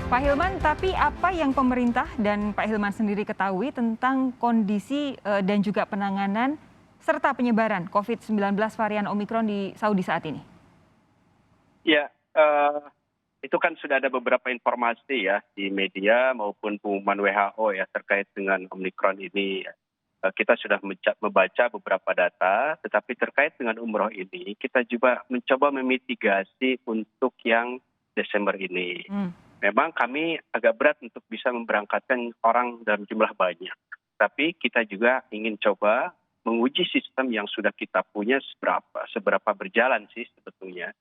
Pak Hilman, tapi apa yang pemerintah dan Pak Hilman sendiri ketahui tentang kondisi dan juga penanganan serta penyebaran COVID-19 varian Omikron di Saudi saat ini? Ya, itu kan sudah ada beberapa informasi ya di media maupun pengumuman WHO ya terkait dengan Omikron ini. Kita sudah membaca beberapa data, tetapi terkait dengan umroh ini kita juga mencoba memitigasi untuk yang Desember ini. Memang kami agak berat untuk bisa memberangkatkan orang dalam jumlah banyak. Tapi kita juga ingin coba menguji sistem yang sudah kita punya seberapa berjalan sih sebetulnya.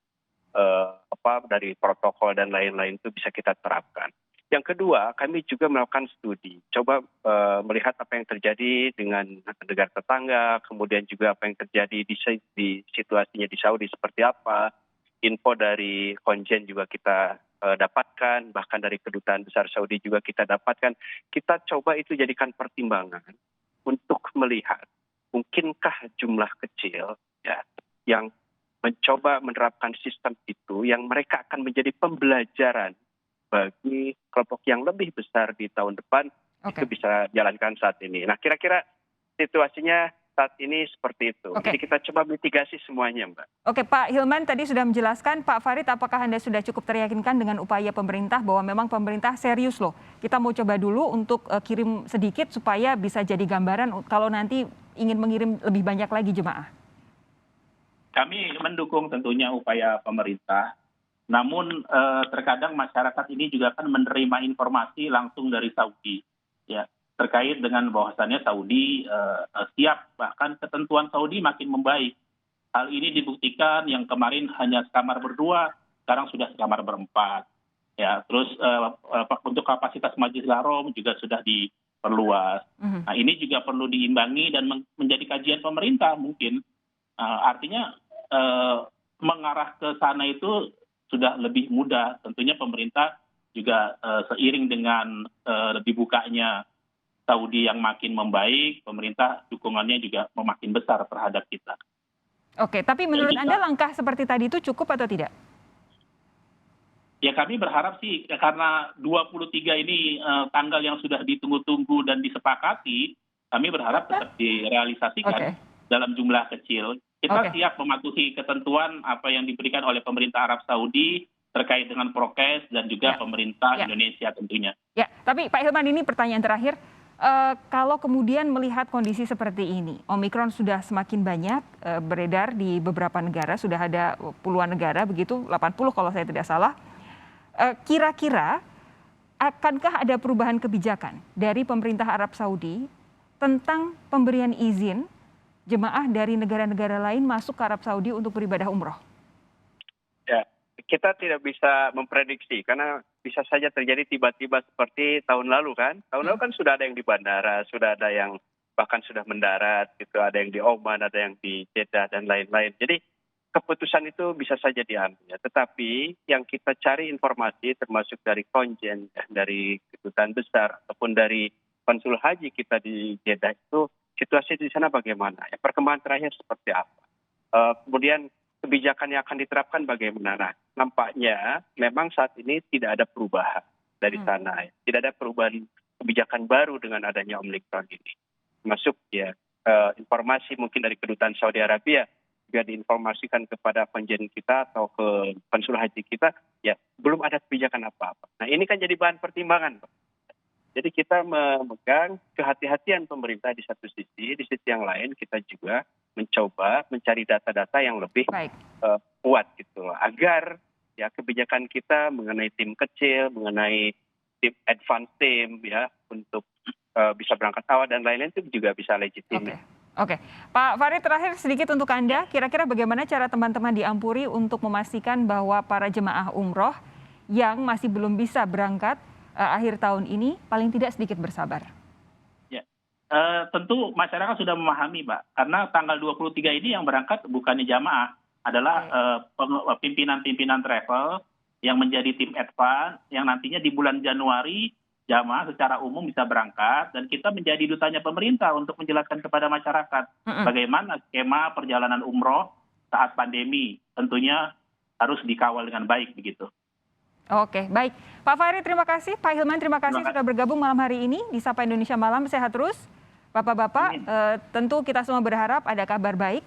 Dari protokol dan lain-lain itu bisa kita terapkan. Yang kedua, kami juga melakukan studi. Coba melihat apa yang terjadi dengan negara tetangga, kemudian juga apa yang terjadi di situasinya di Saudi seperti apa. Info dari konjen juga kita dapatkan, bahkan dari kedutaan besar Saudi juga kita dapatkan. Kita coba itu jadikan pertimbangan untuk melihat mungkinkah jumlah kecil ya yang mencoba menerapkan sistem itu yang mereka akan menjadi pembelajaran bagi kelompok yang lebih besar di tahun depan. Itu bisa jalankan saat ini. Nah, kira-kira situasinya saat ini seperti itu. Jadi kita coba mitigasi semuanya, Mbak. Oke, Pak Hilman tadi sudah menjelaskan. Pak Farid, apakah Anda sudah cukup teryakinkan dengan upaya pemerintah bahwa memang pemerintah serius loh? Kita mau coba dulu untuk kirim sedikit supaya bisa jadi gambaran kalau nanti ingin mengirim lebih banyak lagi jemaah. Kami mendukung tentunya upaya pemerintah. Namun terkadang masyarakat ini juga kan menerima informasi langsung dari Saudi. Ya. Terkait dengan bahwasannya Saudi siap, bahkan ketentuan Saudi makin membaik. Hal ini dibuktikan yang kemarin hanya sekamar berdua, sekarang sudah sekamar berempat. Ya, terus untuk kapasitas Masjidil Haram juga sudah diperluas. Nah, ini juga perlu diimbangi dan menjadi kajian pemerintah mungkin. Artinya mengarah ke sana itu sudah lebih mudah. Tentunya pemerintah juga seiring dengan dibukanya Saudi yang makin membaik, pemerintah dukungannya juga makin besar terhadap kita. Oke, tapi menurut Anda langkah seperti tadi itu cukup atau tidak? Ya kami berharap sih karena 23 ini tanggal yang sudah ditunggu-tunggu dan disepakati, kami berharap tetap direalisasikan dalam jumlah kecil. Kita siap mematuhi ketentuan apa yang diberikan oleh pemerintah Arab Saudi terkait dengan prokes dan juga pemerintah Indonesia tentunya. Ya, tapi Pak Hilman ini pertanyaan terakhir. Kalau kemudian melihat kondisi seperti ini, Omikron sudah semakin banyak beredar di beberapa negara, sudah ada puluhan negara begitu, 80 kalau saya tidak salah. Kira-kira akankah ada perubahan kebijakan dari pemerintah Arab Saudi tentang pemberian izin jemaah dari negara-negara lain masuk ke Arab Saudi untuk beribadah umroh? Ya, kita tidak bisa memprediksi karena bisa saja terjadi tiba-tiba seperti tahun lalu kan. Tahun lalu kan sudah ada yang di bandara, sudah ada yang bahkan sudah mendarat, gitu. Ada yang di Oman, ada yang di Jeddah dan lain-lain. Jadi keputusan itu bisa saja diambil. Tetapi yang kita cari informasi termasuk dari konjen, dari kedutaan besar ataupun dari konsul haji kita di Jeddah itu situasi di sana bagaimana? Ya, perkembangan terakhir seperti apa? Kemudian kebijakan yang akan diterapkan bagaimana? Nah, nampaknya memang saat ini tidak ada perubahan dari sana. Tidak ada perubahan kebijakan baru dengan adanya Omikron ini. Masuk ya informasi mungkin dari kedutaan Saudi Arabia juga diinformasikan kepada konjen kita atau ke konsul haji kita, ya belum ada kebijakan apa-apa. Nah ini kan jadi bahan pertimbangan, Pak. Jadi kita memegang kehati-hatian pemerintah di satu sisi, di sisi yang lain kita juga mencoba mencari data-data yang lebih kuat gitu loh, agar ya kebijakan kita mengenai tim kecil, mengenai tim advance team ya untuk bisa berangkat awal dan lain-lain itu juga bisa legitim. Oke, Pak Farid terakhir sedikit untuk Anda, kira-kira bagaimana cara teman-teman di Ampuri untuk memastikan bahwa para jemaah umroh yang masih belum bisa berangkat akhir tahun ini paling tidak sedikit bersabar? Ya, tentu masyarakat sudah memahami, Mbak, karena tanggal 23 ini yang berangkat bukannya jamaah, adalah pimpinan-pimpinan travel yang menjadi tim advance yang nantinya di bulan Januari jamaah secara umum bisa berangkat dan kita menjadi dutanya pemerintah untuk menjelaskan kepada masyarakat bagaimana skema perjalanan umroh saat pandemi. Tentunya harus dikawal dengan baik begitu. Oke, baik. Pak Fahri, terima kasih. Pak Hilman, terima kasih Terima sudah bergabung malam hari ini di Sapa Indonesia Malam. Sehat terus, Bapak-bapak. Tentu kita semua berharap ada kabar baik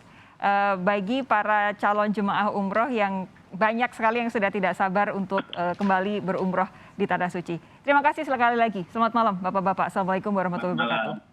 bagi para calon jemaah umroh yang banyak sekali yang sudah tidak sabar untuk kembali berumroh di Tanah Suci. Terima kasih sekali lagi. Selamat malam, Bapak-bapak. Assalamualaikum warahmatullahi wabarakatuh.